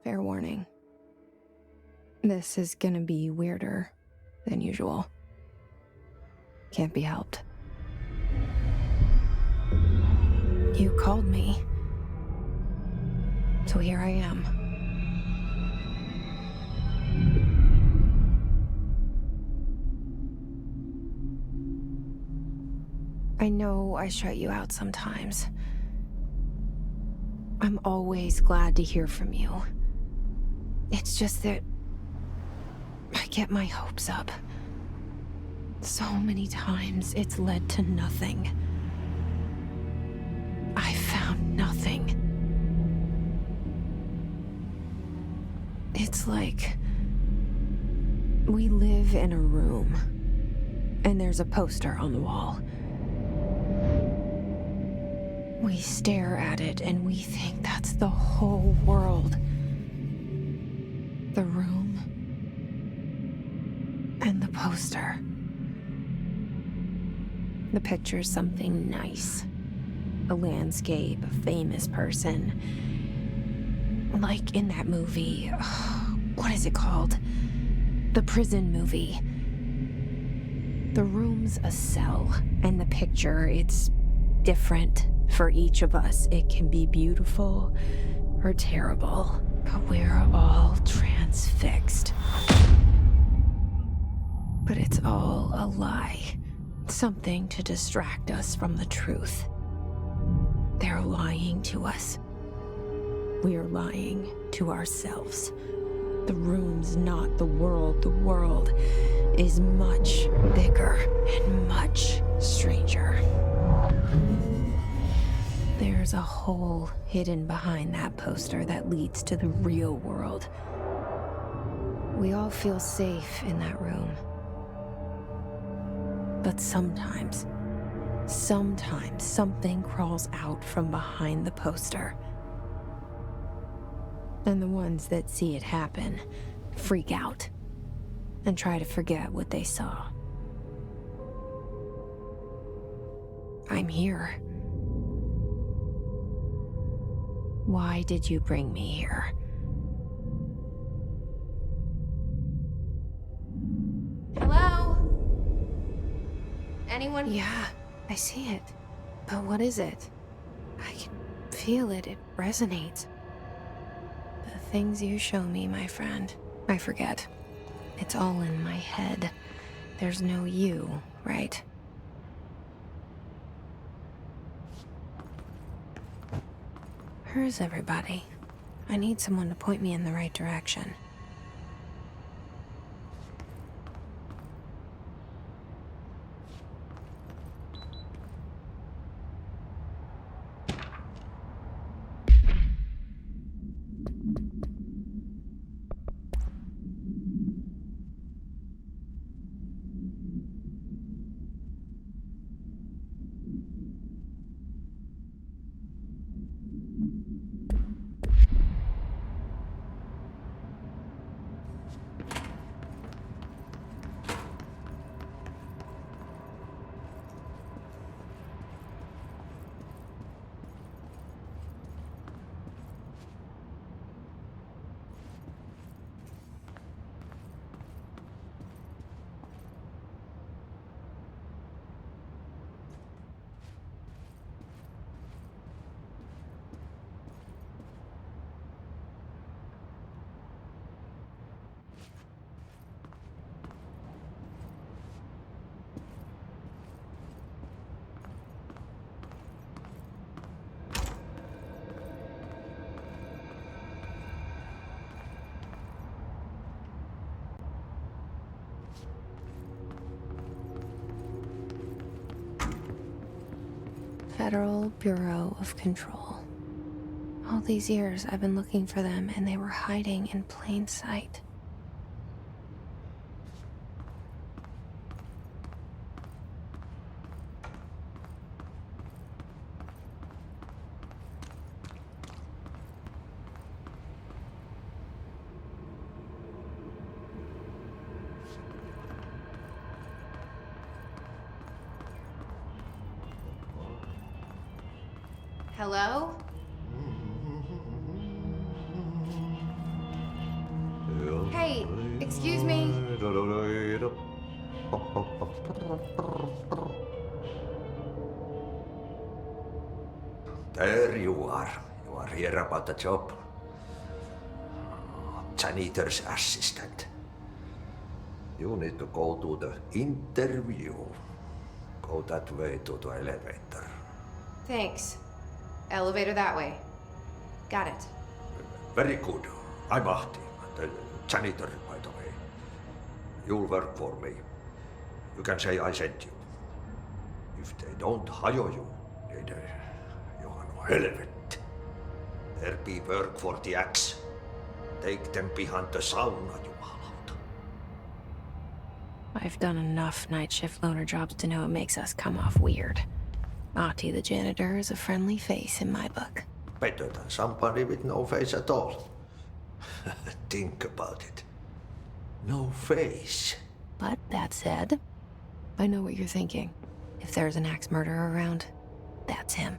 Fair warning. This is gonna be weirder than usual. Can't be helped. You called me. So here I am. I know I shut you out sometimes. I'm always glad to hear from you. It's just that I get my hopes up. So many times it's led to nothing. I found nothing. It's like we live in a room, and there's a poster on the wall. We stare at it and we think that's the whole world. The room and the poster. The picture's something nice. A landscape, a famous person. Like in that movie, what is it called? The prison movie. The room's a cell, and the picture, it's different for each of us. It can be beautiful or terrible, but we're all transfixed. But it's all a lie. Something to distract us from the truth. They're lying to us. We're lying to ourselves. The room's not the world. The world is much bigger and much stranger. There's a hole hidden behind that poster that leads to the real world. We all feel safe in that room. But sometimes something crawls out from behind the poster. And the ones that see it happen freak out and try to forget what they saw. I'm here. Why did you bring me here? Hello? Anyone? Yeah, I see it. But what is it? I can feel it. It resonates. The things you show me, my friend, I forget. It's all in my head. There's no you, right? Where's everybody? I need someone to point me in the right direction. Federal Bureau of Control. All these years I've been looking for them and they were hiding in plain sight. Hello? Hey, excuse me. There you are. You are here about the job. Janitor's assistant. You need to go to the interview. Go that way to the elevator. Thanks. Elevator that way. Got it. Very good. I'm Ahti, the janitor, by the way. You'll work for me. You can say I sent you. If they don't hire you, then you are no helvet. There be work for the axe. Take them behind the sauna, jumalauta. I've done enough night shift loner jobs to know it makes us come off weird. Ahti the janitor is a friendly face in my book. Better than somebody with no face at all. Think about it. No face. But that said, I know what you're thinking. If there's an axe murderer around, that's him.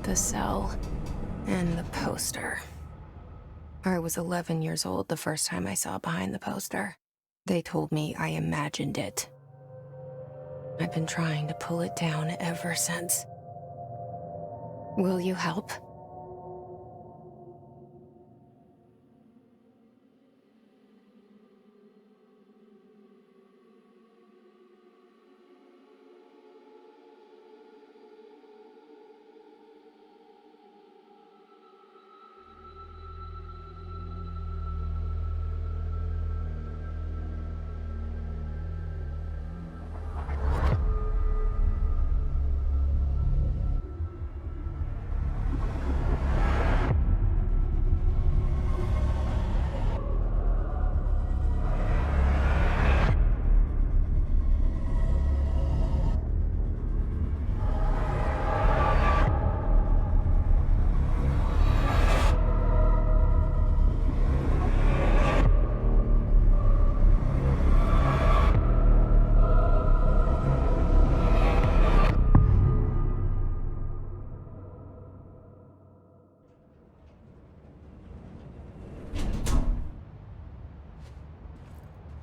The cell and the poster. I was 11 years old the first time I saw behind the poster. They told me I imagined it. I've been trying to pull it down ever since. Will you help?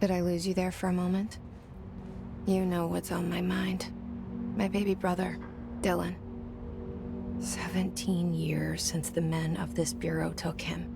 Did I lose you there for a moment? You know what's on my mind. My baby brother, Dylan. 17 years since the men of this bureau took him.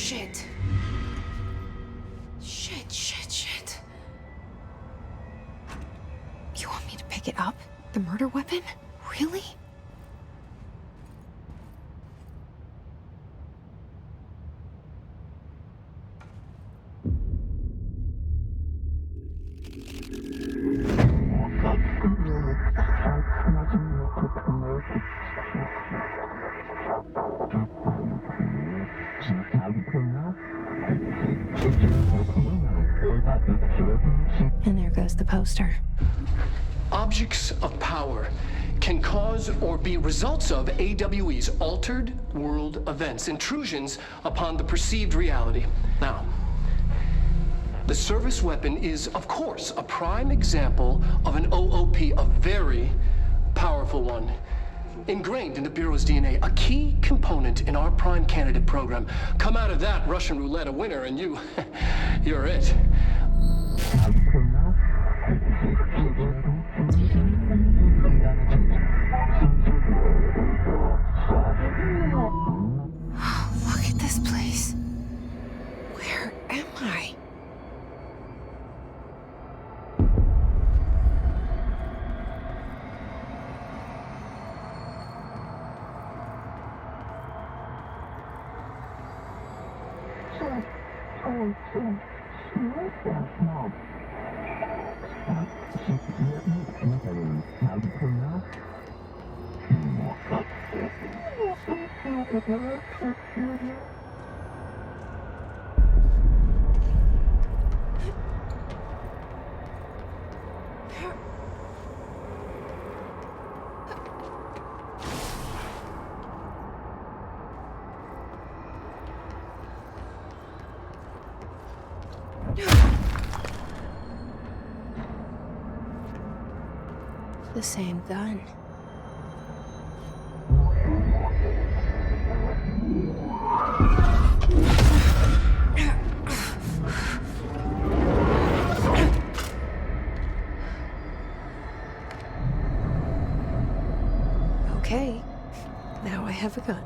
shit. Shit. You want me to pick it up? The murder weapon? Really? And there goes the poster. Objects of power can cause or be results of AWE's altered world events, intrusions upon the perceived reality. Now, the service weapon is, of course, a prime example of an OOP, a very powerful one. Ingrained in the Bureau's DNA, a key component in our prime candidate program. Come out of that Russian roulette a winner and you're it. Look at this place. Where am I? The same gun. Okay, now I have a gun.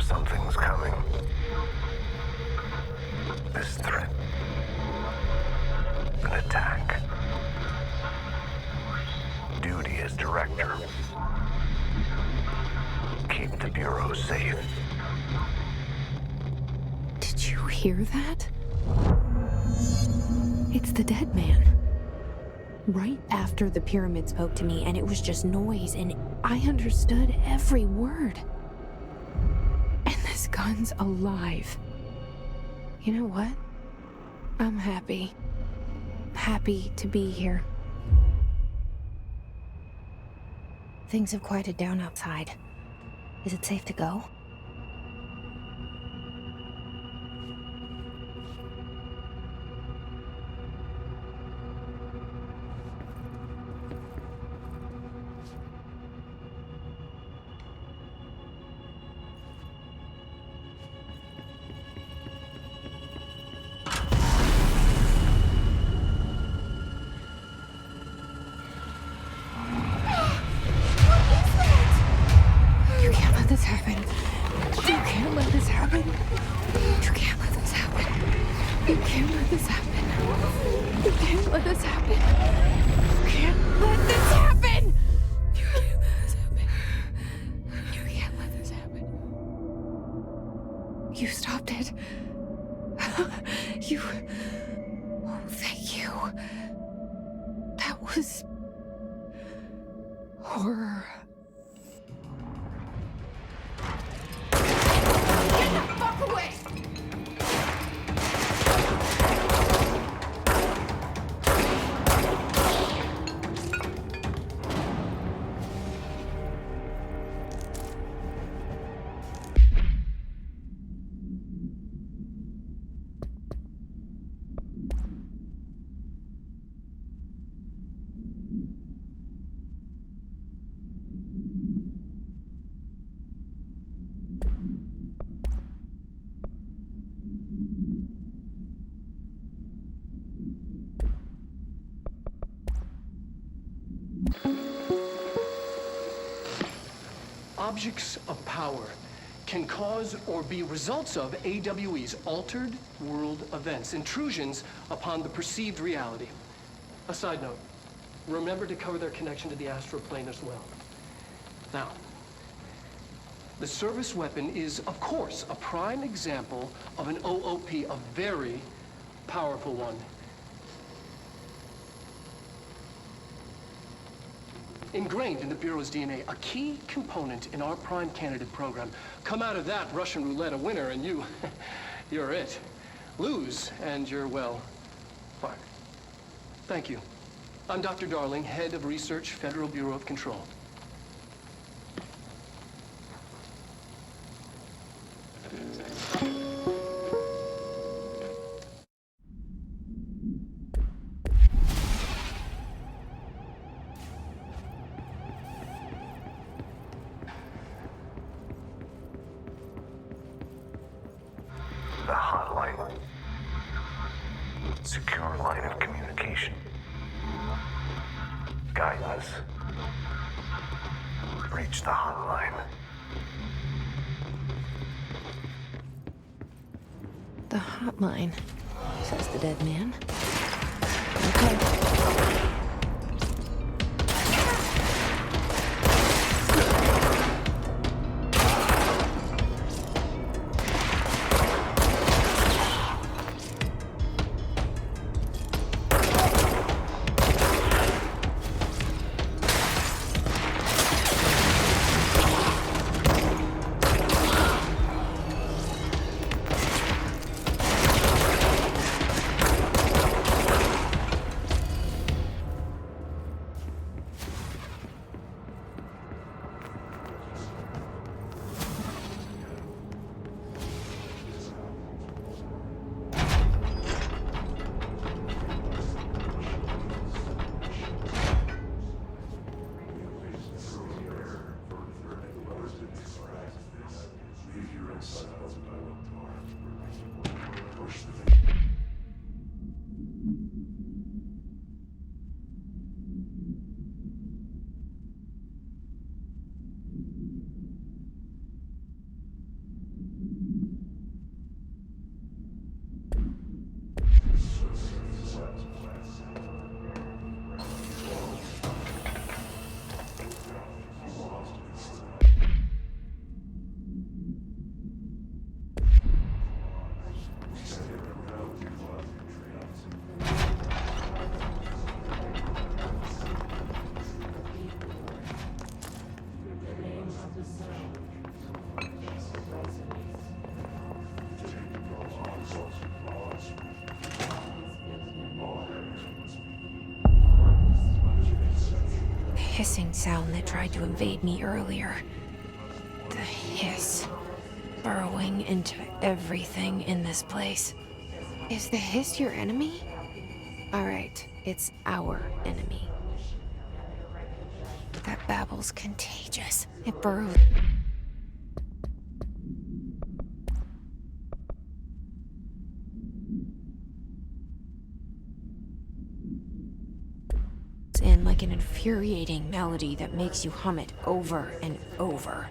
Something's coming. This threat. An attack. Duty as director. Keep the Bureau safe. Did you hear that? It's the dead man. Right after the pyramid spoke to me, and it was just noise, and I understood every word. And this gun's alive. You know what? I'm happy. Happy to be here. Things have quieted down outside. Is it safe to go? horror. Get the fuck away! Objects of power can cause or be results of AWE's altered world events, intrusions upon the perceived reality. A side note, remember to cover their connection to the astral plane as well. Now, the service weapon is, of course, a prime example of an OOP, a very powerful one. Ingrained in the Bureau's DNA, a key component in our prime candidate program. Come out of that Russian roulette a winner and you're it. Lose and you're, well, fired. Thank you. I'm Dr. Darling, head of research, Federal Bureau of Control. The hotline. Secure line of communication. Guide us. Reach the hotline. The hotline, says the dead man. Okay. Hissing sound that tried to invade me earlier. The hiss, burrowing into everything in this place. Is the hiss your enemy? All right, it's our enemy. That babble's contagious. It burrows in like an infuriating melody that makes you hum it over and over.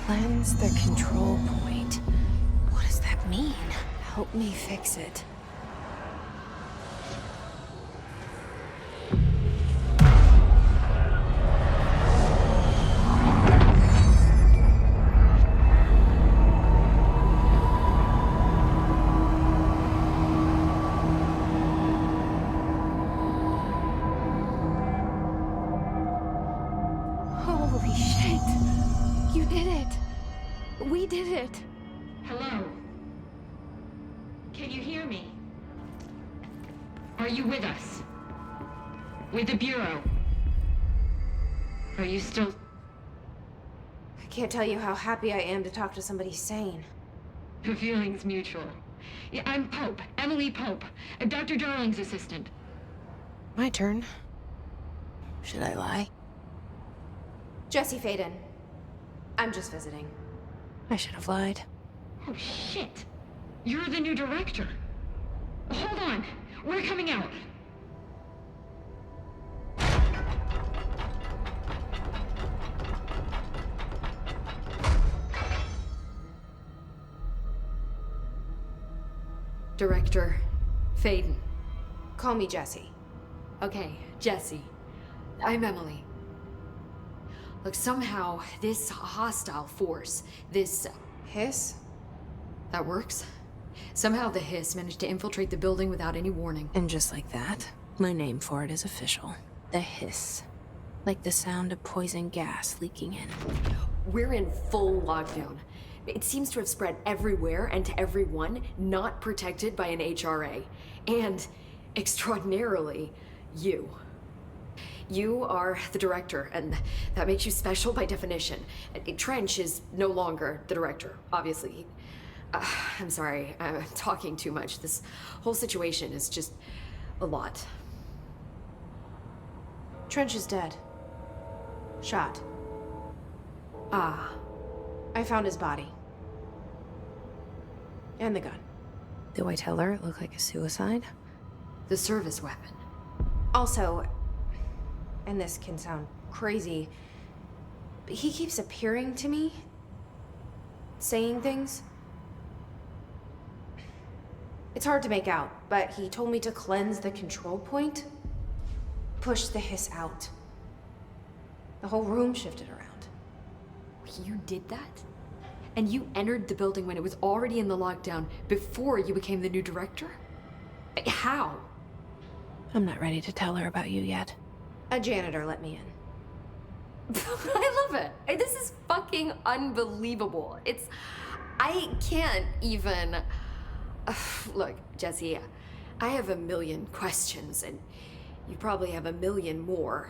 Cleanse the control point. What does that mean? Help me fix it. Holy shit! You did it! We did it! Hello? Can you hear me? Are you with us? With the Bureau? Are you still... I can't tell you how happy I am to talk to somebody sane. The feeling's mutual. Yeah, I'm Pope, Emily Pope, Dr. Darling's assistant. My turn. Should I lie? Jesse Fayden. I'm just visiting. I should have lied. Oh, shit. You're the new director. Hold on. We're coming out. Director Fayden. Call me Jesse. Okay, Jesse. I'm Emily. Look, somehow this hostile force, this... Hiss? that works? Somehow the hiss managed to infiltrate the building without any warning. And just like that, my name for it is official. The hiss. Like the sound of poison gas leaking in. We're in full lockdown. It seems to have spread everywhere and to everyone not protected by an HRA. And, extraordinarily, you. You are the director, and that makes you special by definition. Trench is no longer the director, obviously. I'm sorry, I'm talking too much. This whole situation is just a lot. Trench is dead. Shot. Ah. I found his body. And the gun. Do I tell her it looked like a suicide? The service weapon. Also, and this can sound crazy, but he keeps appearing to me, saying things. It's hard to make out, but he told me to cleanse the control point, push the hiss out. The whole room shifted around. You did that? And you entered the building when it was already in the lockdown before you became the new director? How? I'm not ready to tell her about you yet. A janitor let me in. I love it. This is fucking unbelievable. I can't even... Look, Jesse, I have a million questions, and you probably have a million more.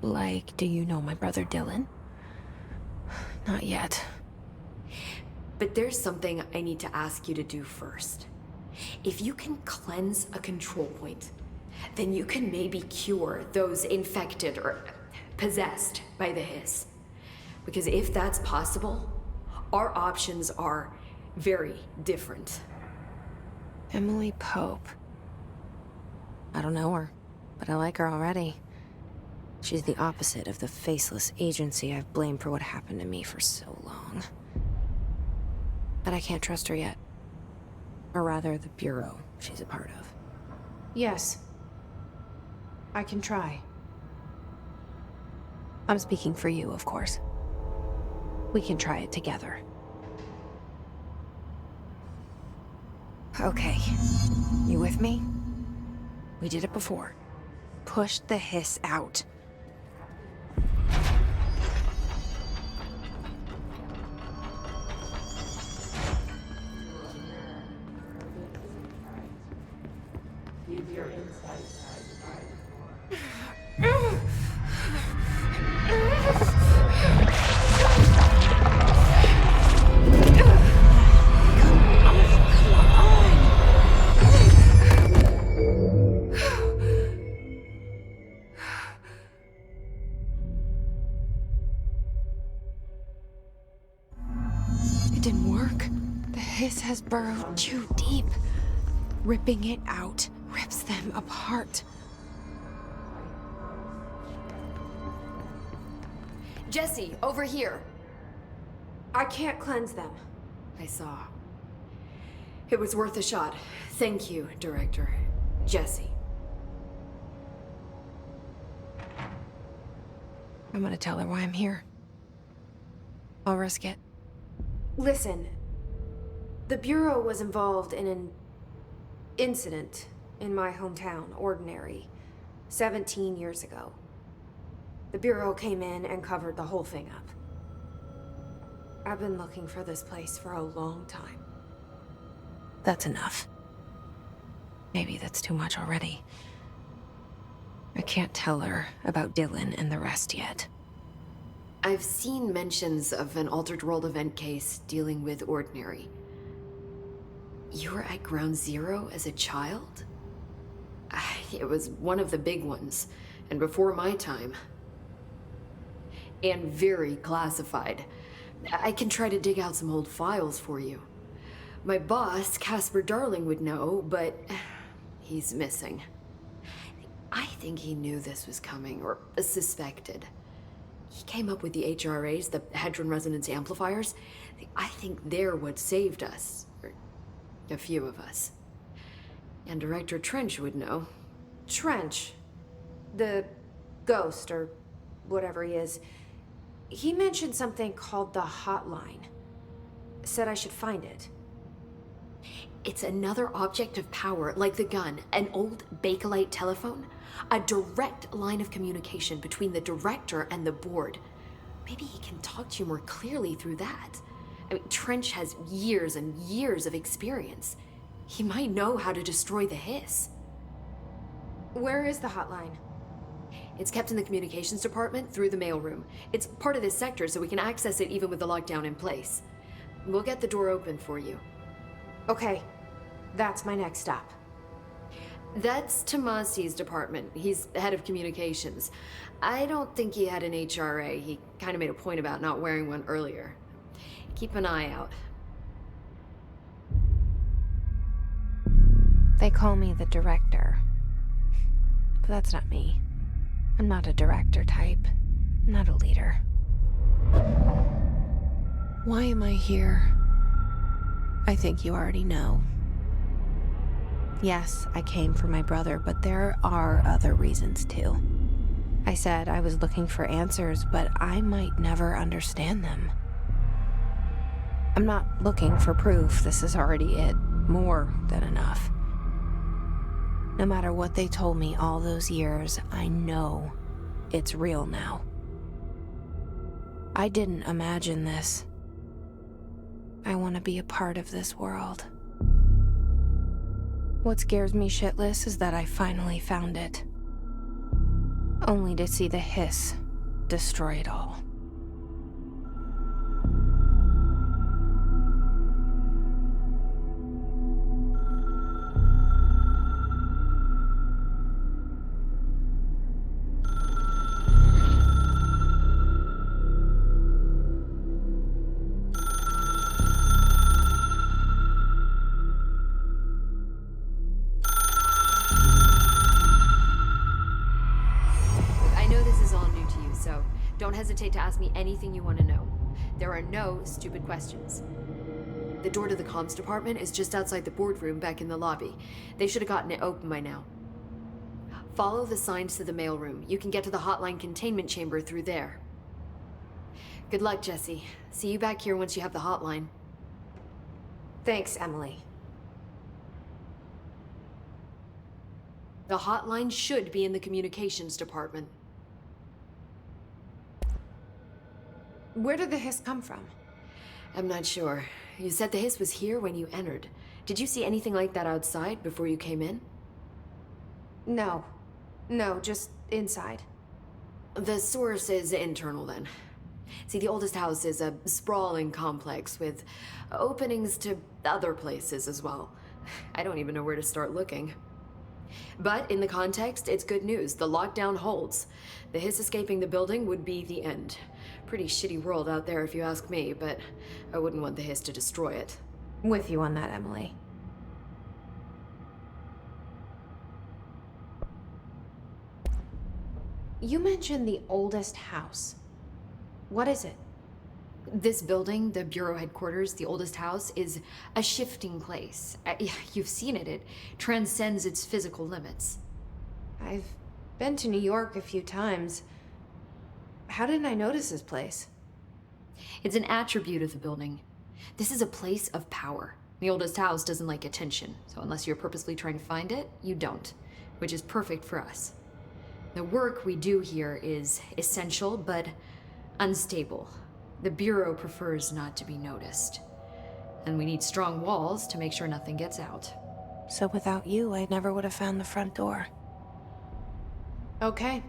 Like, do you know my brother Dylan? Not yet. But there's something I need to ask you to do first. If you can cleanse a control point, then you can maybe cure those infected or possessed by the hiss. Because if that's possible, our options are very different. Emily Pope. I don't know her, but I like her already. She's the opposite of the faceless agency I've blamed for what happened to me for so long. But I can't trust her yet. Or rather, the Bureau she's a part of. Yes. I can try. I'm speaking for you, of course. We can try it together. Okay. You with me? We did it before. Push the hiss out. It didn't work. The hiss has burrowed too deep. Ripping it out rips them apart. Jesse, over here. I can't cleanse them. I saw. It was worth a shot. Thank you, Director. Jesse. I'm gonna tell her why I'm here. I'll risk it. Listen, the Bureau was involved in an incident in my hometown, Ordinary, 17 years ago. The Bureau came in and covered the whole thing up. I've been looking for this place for a long time. That's enough. Maybe that's too much already. I can't tell her about Dylan and the rest yet. I've seen mentions of an Altered World event case dealing with Ordinary. You were at Ground Zero as a child? It was one of the big ones, and before my time. And very classified. I can try to dig out some old files for you. My boss, Casper Darling, would know, but he's missing. I think he knew this was coming, or suspected. He came up with the HRAs, the Hadron Resonance Amplifiers. I think they're what saved us. Or a few of us. And Director Trench would know. Trench? The ghost, or whatever he is. He mentioned something called the Hotline. Said I should find it. It's another object of power, like the gun, an old Bakelite telephone. A direct line of communication between the director and the board. Maybe he can talk to you more clearly through that. I mean, Trench has years and years of experience. He might know how to destroy the hiss. Where is the hotline? It's kept in the communications department through the mailroom. It's part of this sector, so we can access it even with the lockdown in place. We'll get the door open for you. Okay, that's my next stop. That's Tomasi's department. He's head of communications. I don't think he had an HRA. He kind of made a point about not wearing one earlier. Keep an eye out. They call me the director. But that's not me. I'm not a director type. I'm not a leader. Why am I here? I think you already know. Yes, I came for my brother, but there are other reasons too. I said I was looking for answers, but I might never understand them. I'm not looking for proof. This is already it. More than enough. No matter what they told me all those years, I know it's real now. I didn't imagine this. I want to be a part of this world. What scares me shitless is that I finally found it. Only to see the hiss destroy it all. Don't hesitate to ask me anything you want to know. There are no stupid questions. The door to the comms department is just outside the boardroom back in the lobby. They should have gotten it open by now. Follow the signs to the mailroom. You can get to the hotline containment chamber through there. Good luck, Jesse. See you back here once you have the hotline. Thanks, Emily. The hotline should be in the communications department. Where did the hiss come from? I'm not sure. You said the hiss was here when you entered. Did you see anything like that outside before you came in? No. No, just inside. The source is internal then. See, the oldest house is a sprawling complex with openings to other places as well. I don't even know where to start looking. But in the context, it's good news. The lockdown holds. The hiss escaping the building would be the end. Pretty shitty world out there if you ask me, but I wouldn't want the hiss to destroy it. With you on that, Emily. You mentioned the oldest house. What is it? This building, the Bureau headquarters, the oldest house, is a shifting place. Yeah, you've seen it. It transcends its physical limits. I've been to New York a few times. How didn't I notice this place? It's an attribute of the building. This is a place of power. The oldest house doesn't like attention, so unless you're purposely trying to find it, you don't, which is perfect for us. The work we do here is essential, but unstable. The Bureau prefers not to be noticed. And we need strong walls to make sure nothing gets out. So without you, I never would have found the front door. Okay.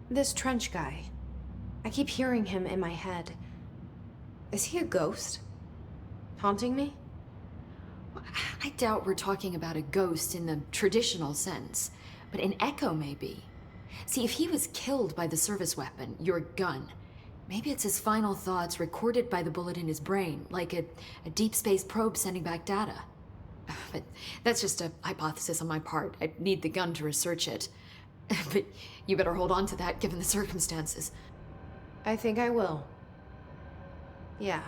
This Trench guy. I keep hearing him in my head. Is he a ghost? Haunting me? I doubt we're talking about a ghost in the traditional sense, but an echo maybe. See, if he was killed by the service weapon, your gun, maybe it's his final thoughts recorded by the bullet in his brain, like a deep space probe sending back data. But that's just a hypothesis on my part. I need the gun to research it. But you better hold on to that given the circumstances. I think I will. Yeah.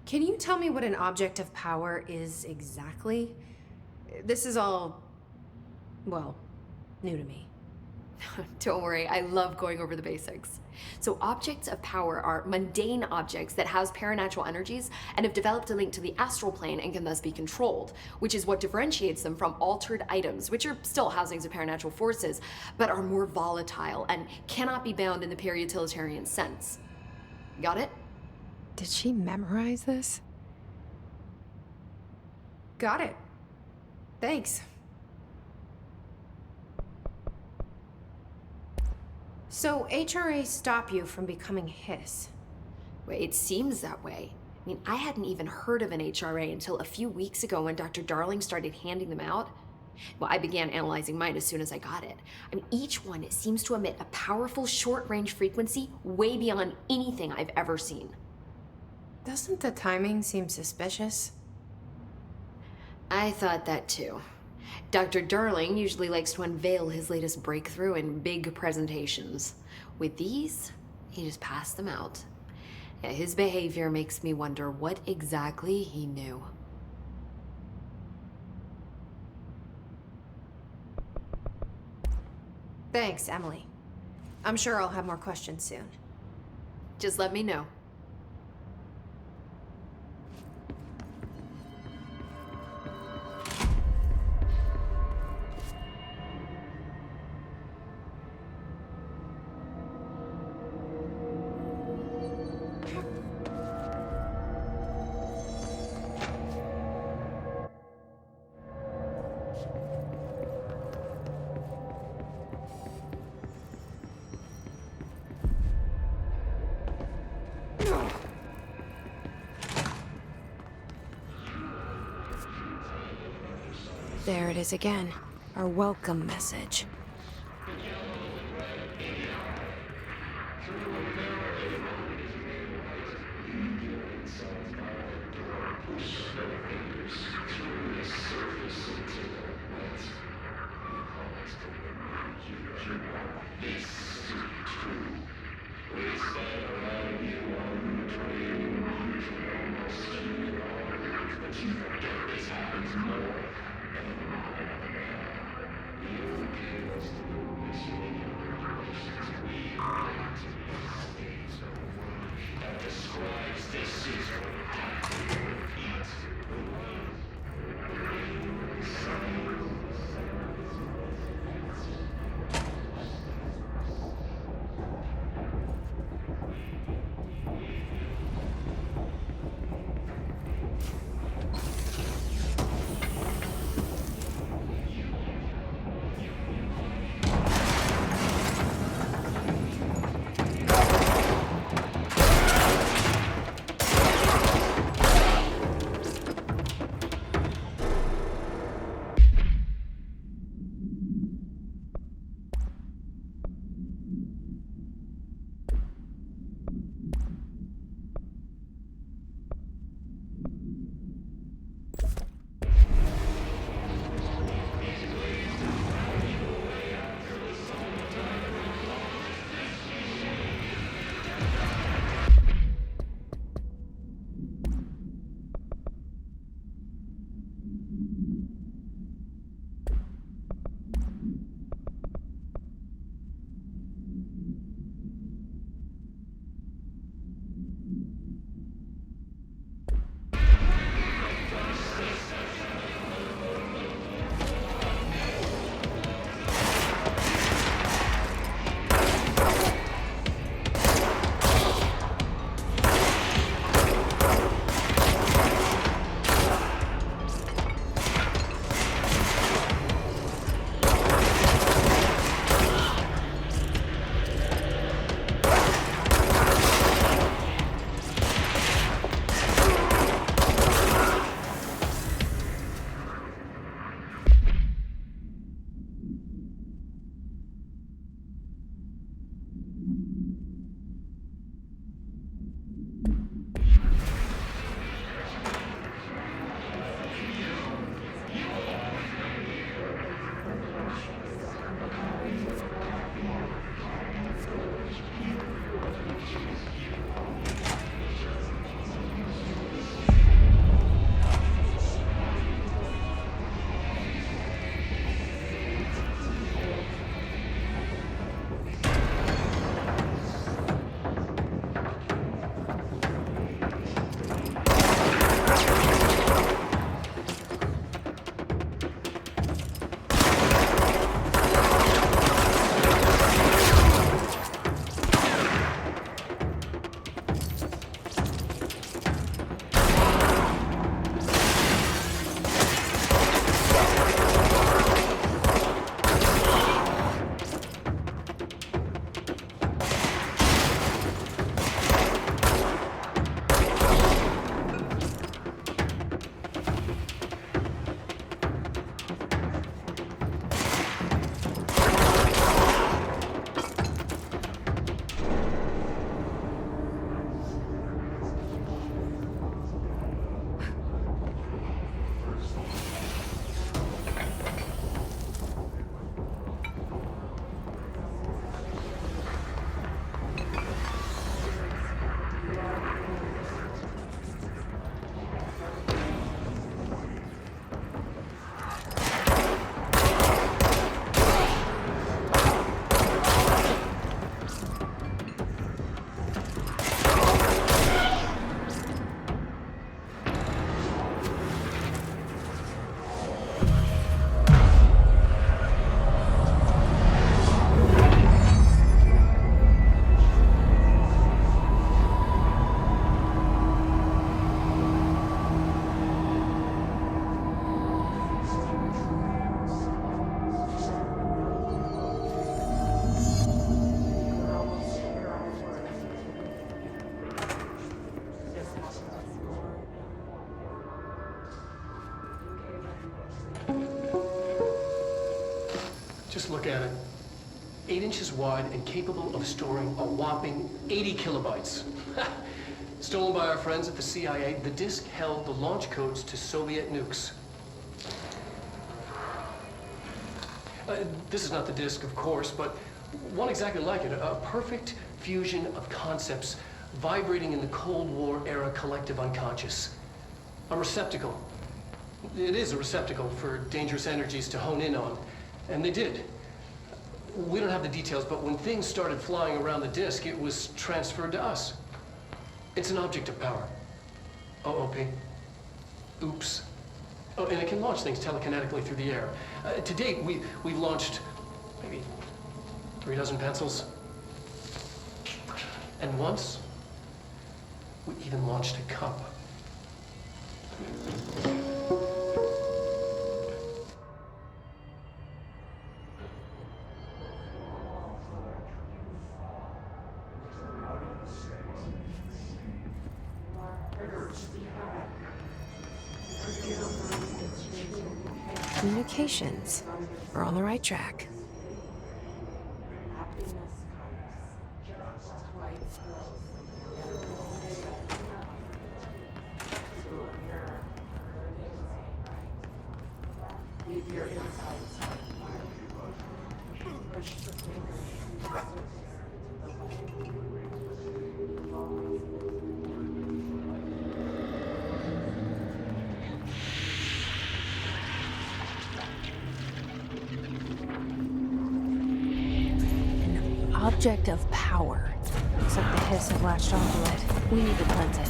Can you tell me what an object of power is exactly? This is all, well, new to me. Don't worry, I love going over the basics. So objects of power are mundane objects that house paranatural energies and have developed a link to the astral plane and can thus be controlled, which is what differentiates them from altered items, which are still housings of paranatural forces, but are more volatile and cannot be bound in the peri-utilitarian sense. Got it? Did she memorize this? Got it. Thanks. So HRA stop you from becoming Hiss? Well, it seems that way. I mean, I hadn't even heard of an HRA until a few weeks ago when Dr. Darling started handing them out. Well, I began analyzing mine as soon as I got it. I mean, each one seems to emit a powerful short-range frequency way beyond anything I've ever seen. Doesn't the timing seem suspicious? I thought that too. Dr. Darling usually likes to unveil his latest breakthrough in big presentations. With these, he just passed them out. Yeah, his behavior makes me wonder what exactly he knew. Thanks, Emily. I'm sure I'll have more questions soon. Just let me know. There it is again. Our welcome message. Just look at it. 8 inches wide and capable of storing a whopping 80 kilobytes. Stolen by our friends at the CIA, the disk held the launch codes to Soviet nukes. This is not the disk, of course, but one exactly like it. A perfect fusion of concepts vibrating in the Cold War era collective unconscious. A receptacle. It is a receptacle for dangerous energies to hone in on. And they did. We don't have the details, but when things started flying around the disk, it was transferred to us. It's an object of power. OOP. Oops. Oh, and it can launch things telekinetically through the air. To date, we've launched maybe 3 dozen pencils. And once, we even launched a cup. Communications. We're on the right track. object of power. Looks like the hiss have latched onto it. We need to cleanse it.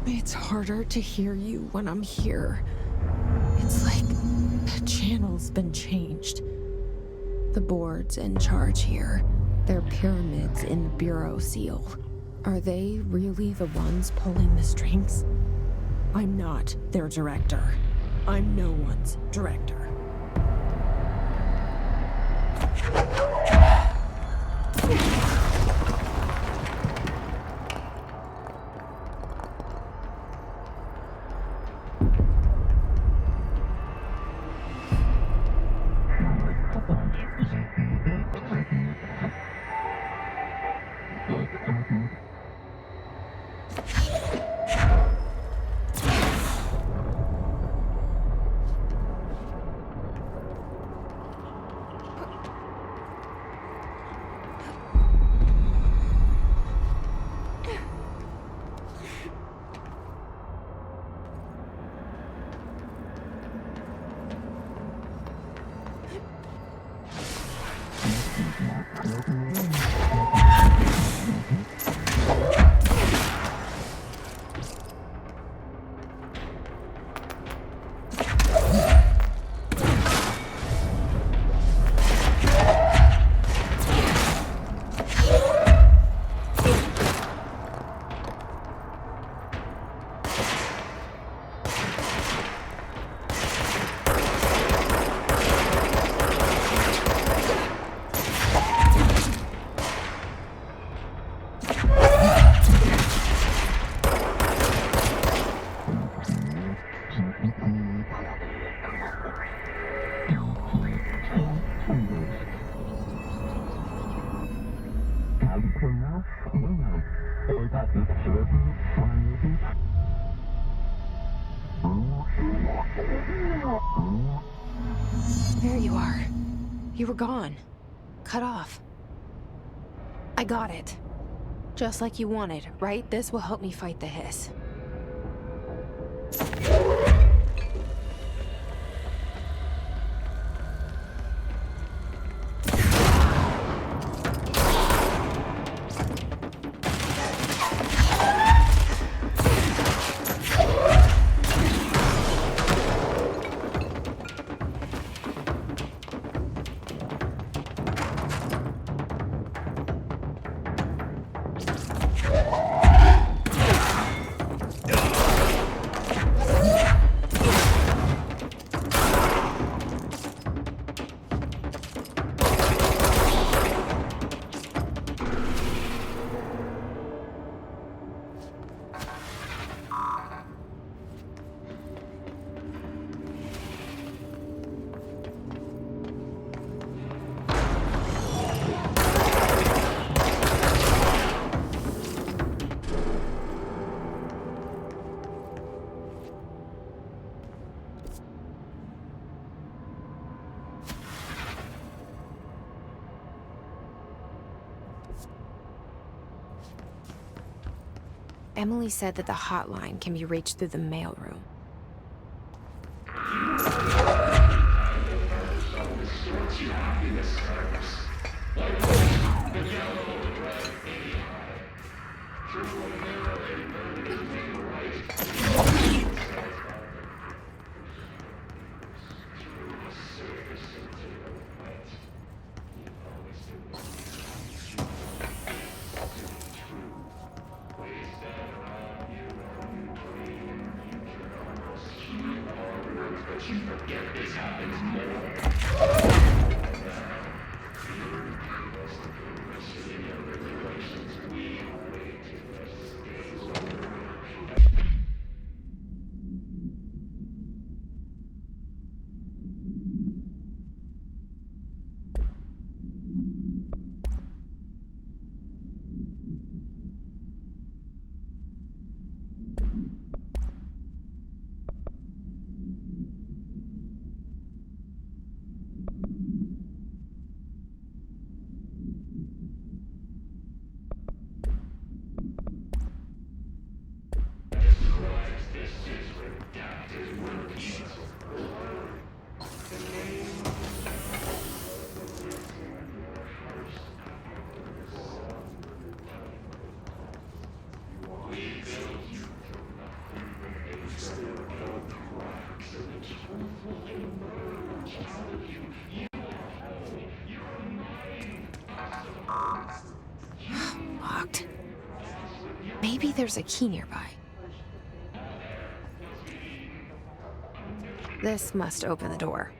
It's harder to hear you when I'm here. It's like the channel's been changed. The board's in charge here. They're pyramids in the Bureau seal. Are they really the ones pulling the strings? I'm not their director. I'm no one's director. There you are. You were gone. Cut off. I got it. Just like you wanted, right? This will help me fight the hiss. Emily said that the hotline can be reached through the mailroom. Locked. Maybe there's a key nearby. This must open the door.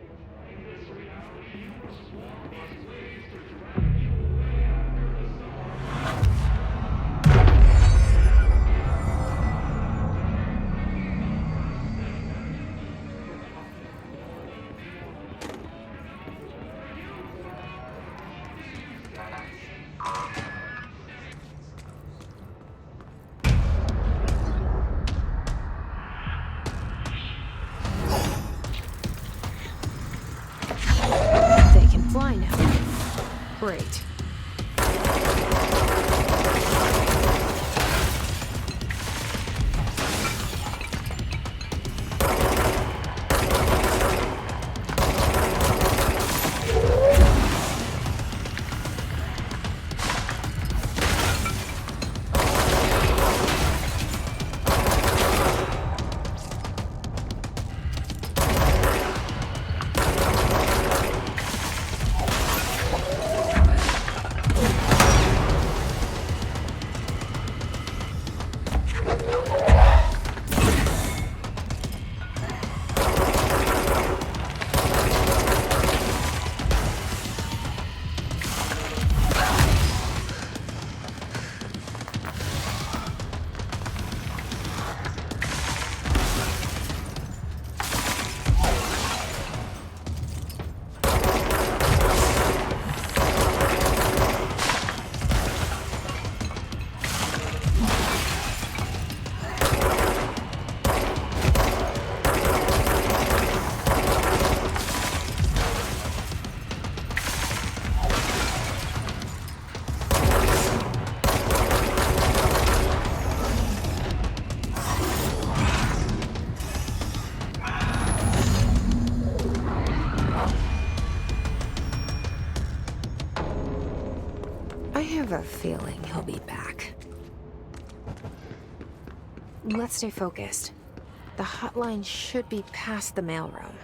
Fly now. Great. I have a feeling he'll be back. Let's stay focused. The hotline should be past the mailroom.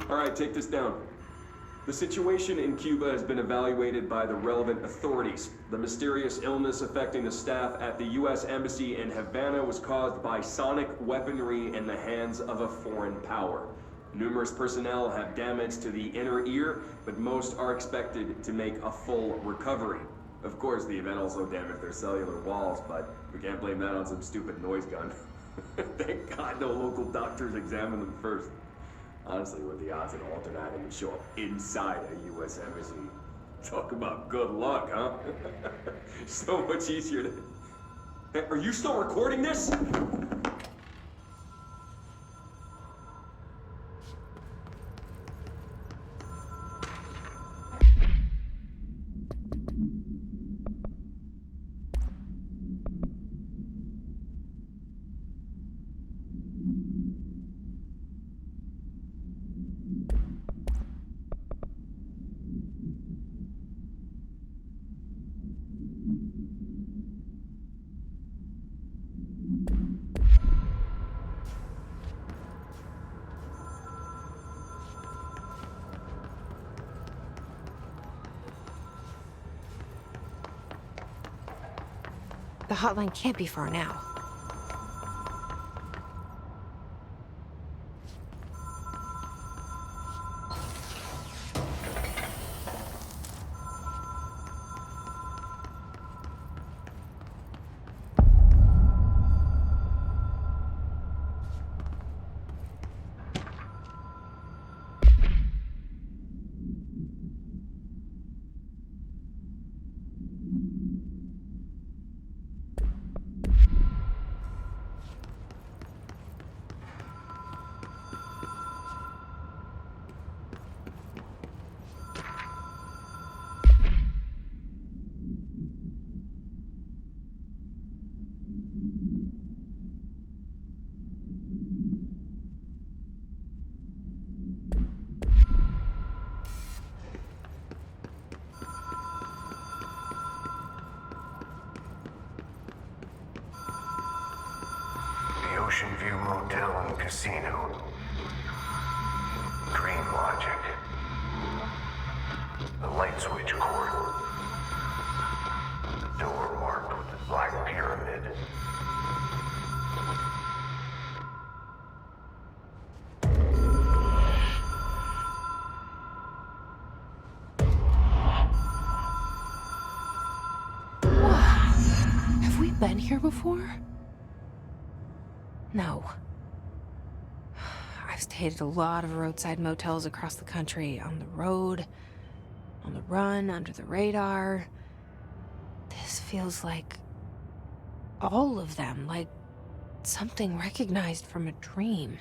All right, take this down. The situation in Cuba has been evaluated by the relevant authorities. The mysterious illness affecting the staff at the U.S. Embassy in Havana was caused by sonic weaponry in the hands of a foreign power. Numerous personnel have damage to the inner ear, but most are expected to make a full recovery. Of course, the event also damaged their cellular walls, but we can't blame that on some stupid noise gun. Thank God no local doctors examined them first. Honestly, what the odds an alternate item would show up inside a U.S. embassy? Talk about good luck, huh? So much easier to... Hey, are you still recording this? The hotline can't be far now. Ocean View Motel and Casino. Dream Logic. The light switch cord. The door marked with the black pyramid. Have we been here before? No. I've stayed at a lot of roadside motels across the country, on the road, on the run, under the radar. This feels like all of them, like something recognized from a dream.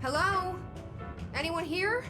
Hello? Anyone here?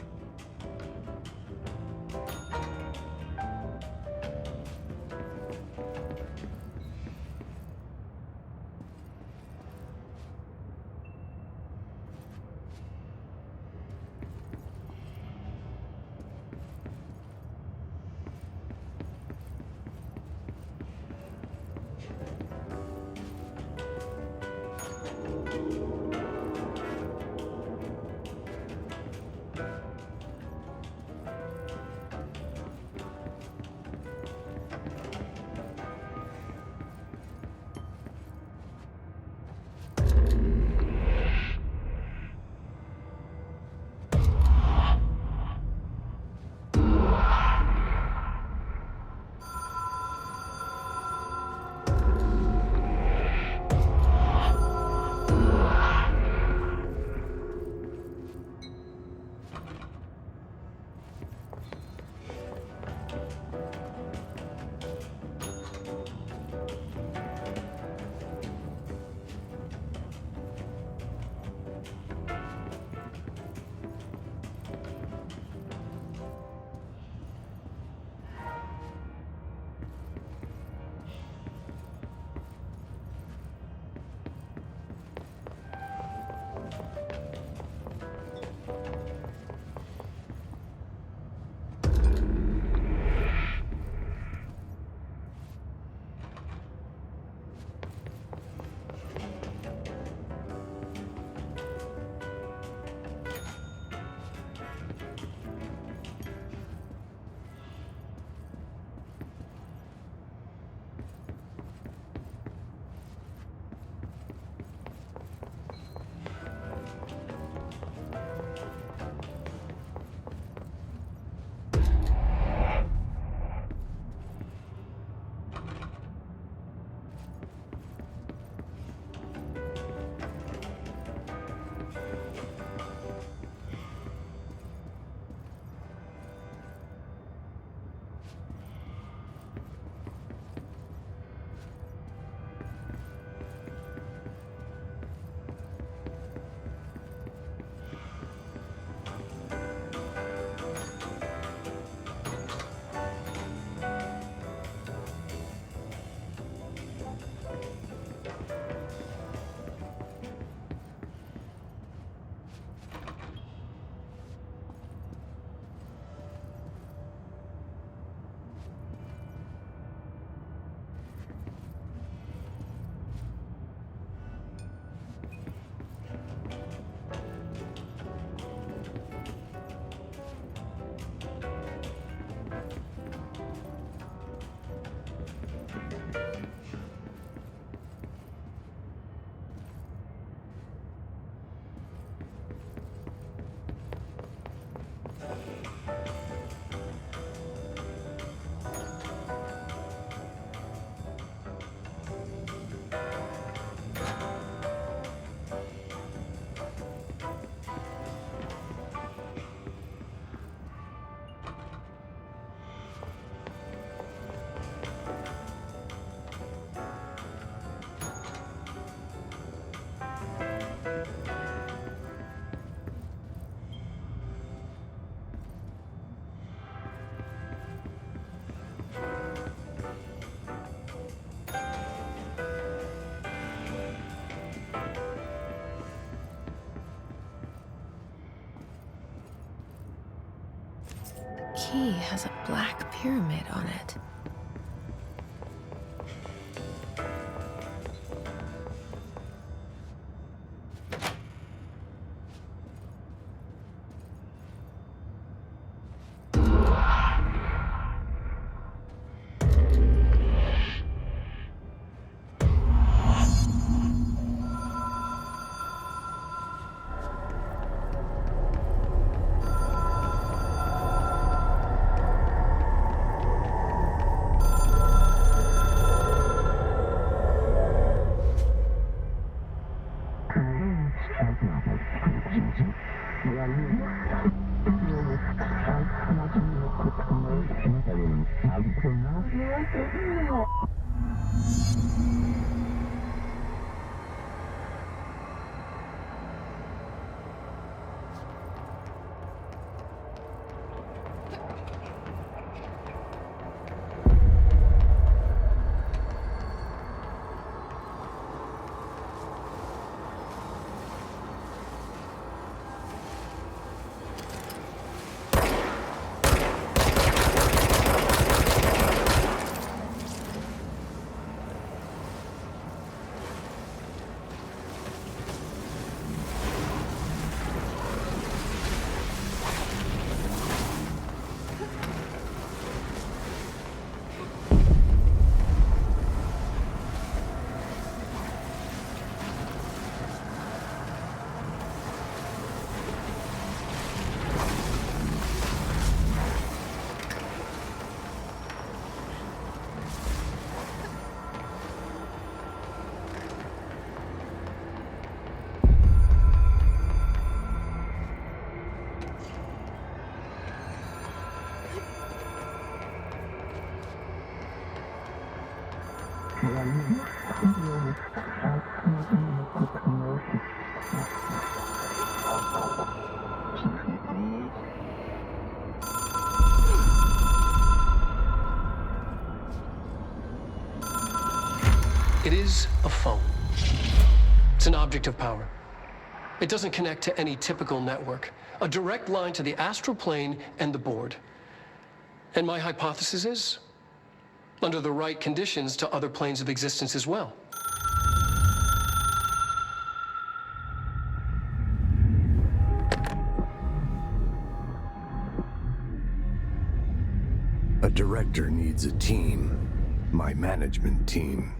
key has a black pyramid on it. It is a phone. It's an object of power. It doesn't connect to any typical network. A direct line to the astral plane and the board. And my hypothesis is, under the right conditions, to other planes of existence as well. A director needs a team. My management team.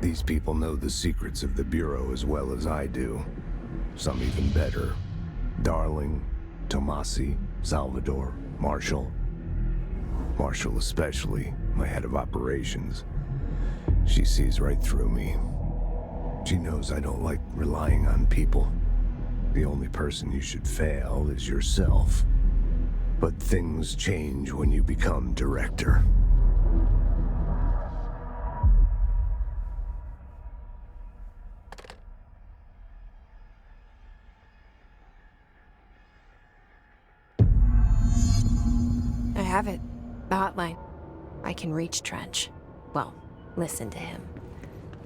These people know the secrets of the Bureau as well as I do. Some even better. Darling, Tomasi, Salvador, Marshall. Marshall especially, my head of operations. She sees right through me. She knows I don't like relying on people. The only person you should fail is yourself. But things change when you become director. I have it. The hotline. I can reach Trench. Well, listen to him.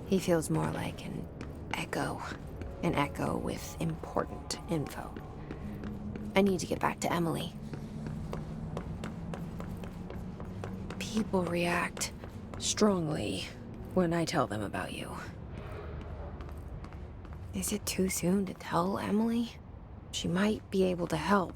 He feels more like an echo. An echo with important info. I need to get back to Emily. People react strongly when I tell them about you. Is it too soon to tell Emily? She might be able to help.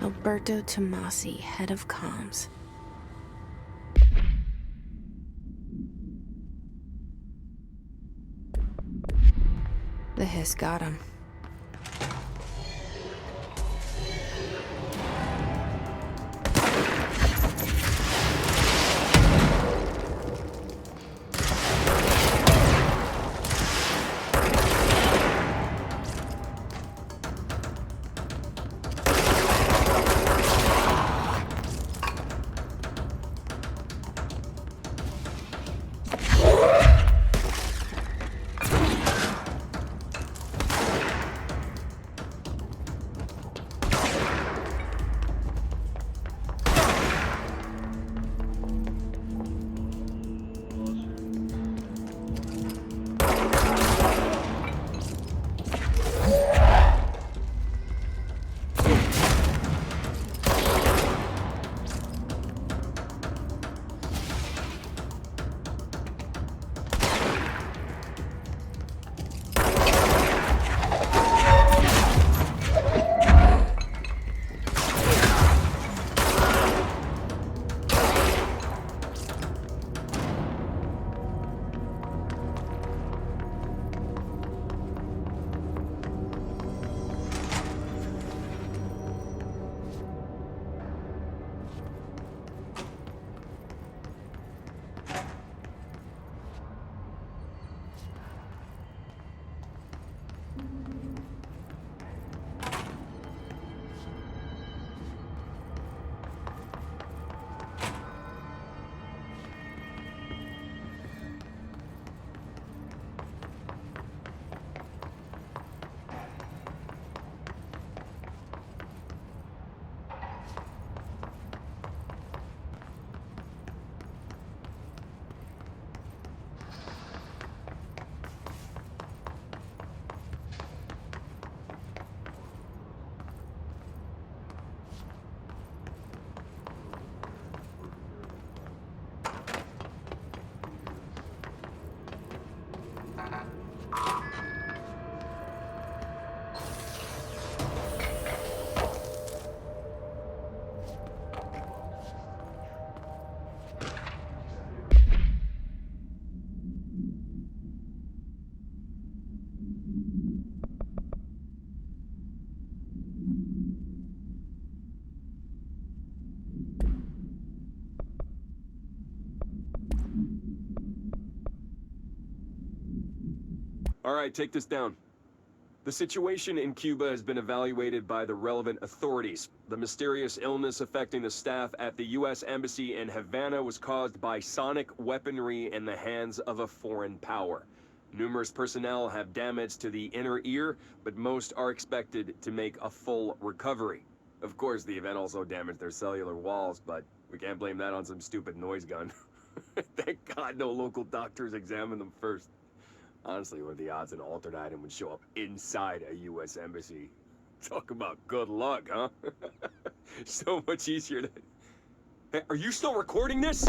Alberto Tomasi, head of comms. The hiss got him. All right, take this down. The situation in Cuba has been evaluated by the relevant authorities. The mysterious illness affecting the staff at the U.S. Embassy in Havana was caused by sonic weaponry in the hands of a foreign power. Numerous personnel have damage to the inner ear, but most are expected to make a full recovery. Of course, the event also damaged their cellular walls, but we can't blame that on some stupid noise gun. Thank God no local doctors examined them first. Honestly, what are the odds an altered item would show up inside a U.S. embassy? Talk about good luck, huh? So much easier to... Hey, are you still recording this?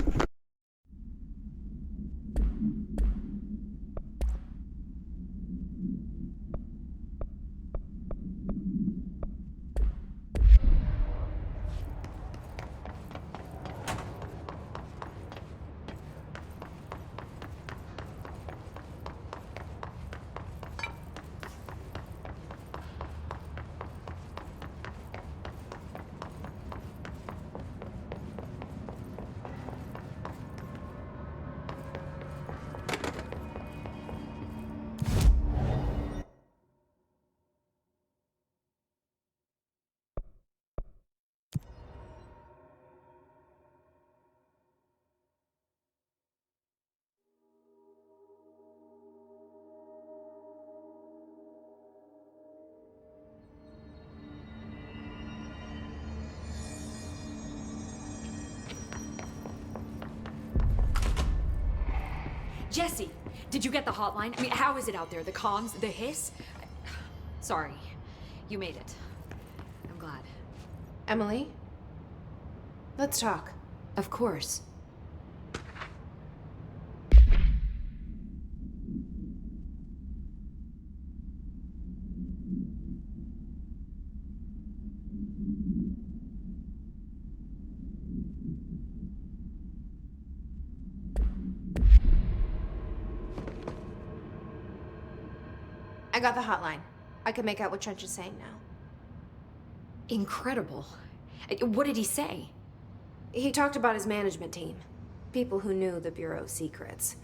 Jesse, did you get the hotline? I mean, how is it out there? The comms, the hiss? Sorry, you made it. I'm glad. Emily? Let's talk. Of course. I got the hotline. I can make out what Trench is saying now. Incredible. What did he say? He talked about his management team. People who knew the Bureau's secrets.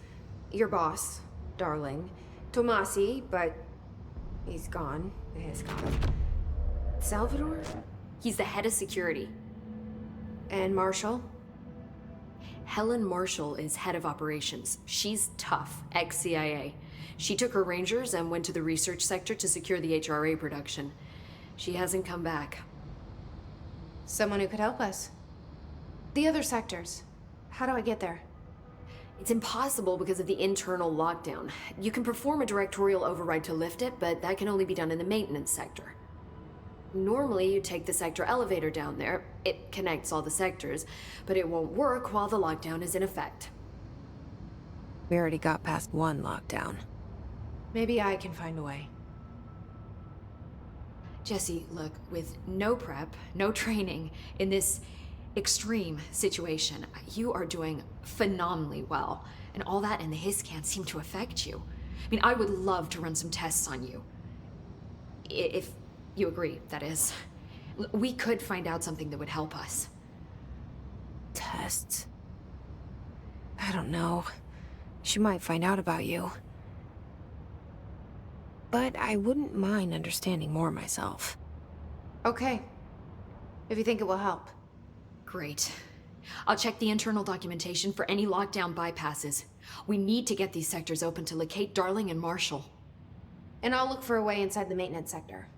Your boss, Darling. Tomasi, but he's gone. He's gone. Salvador? He's the head of security. And Marshall? Helen Marshall is head of operations. She's tough, ex-CIA. She took her Rangers and went to the research sector to secure the HRA production. She hasn't come back. Someone who could help us. The other sectors. How do I get there? It's impossible because of the internal lockdown. You can perform a directorial override to lift it, but that can only be done in the maintenance sector. Normally, you take the sector elevator down there. It connects all the sectors, but it won't work while the lockdown is in effect. We already got past one lockdown. Maybe I can find a way. Jesse, look, with no prep, no training in this extreme situation, you are doing phenomenally well. And all that and the hiss can't seem to affect you. I mean, I would love to run some tests on you. If you agree, that is. We could find out something that would help us. Tests? I don't know. She might find out about you. But I wouldn't mind understanding more myself. Okay. If you think it will help. Great. I'll check the internal documentation for any lockdown bypasses. We need to get these sectors open to locate Darling and Marshall. And I'll look for a way inside the maintenance sector.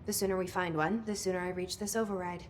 The sooner we find one, the sooner I reach this override.